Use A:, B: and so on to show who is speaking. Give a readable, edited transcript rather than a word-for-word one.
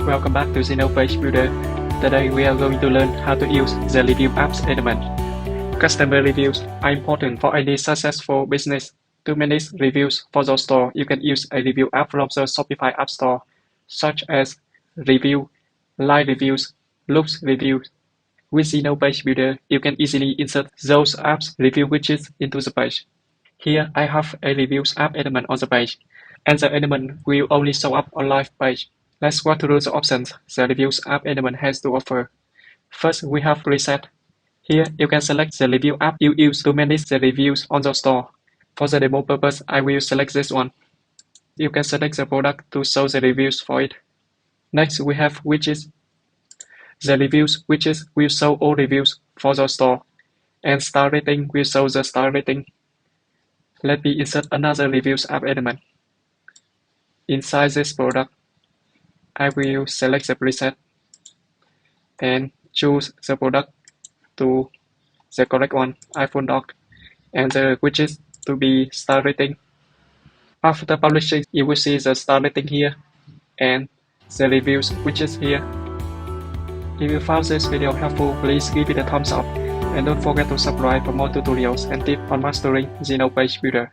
A: Welcome back to Zeno Page Builder. Today we are going to learn how to use the review apps element. Customer reviews are important for any successful business. To manage reviews for your store, you can use a review app from the Shopify App Store, such as Ryviu, LAI Reviews, Loox Reviews. With Zeno Page Builder, you can easily insert those apps' review widgets into the page. Here I have a reviews app element on the page, and the element will only show up on live page. Let's walk through the options the reviews app element has to offer. First, we have Reset. Here, you can select the review app you use to manage the reviews on your store. For the demo purpose, I will select this one. You can select the product to show the reviews for it. Next, we have Widgets. The Reviews widget will show all reviews for your store, and Star Rating will show the star rating. Let me insert another reviews app element. Inside this product, I will select the preset and choose the product to the correct one, iPhone dock, and the widget to be star rating. After publishing, you will see the star rating here and the reviews widget here. If you found this video helpful, please give it a thumbs up and don't forget to subscribe for more tutorials and tips on mastering Zeno Page Builder.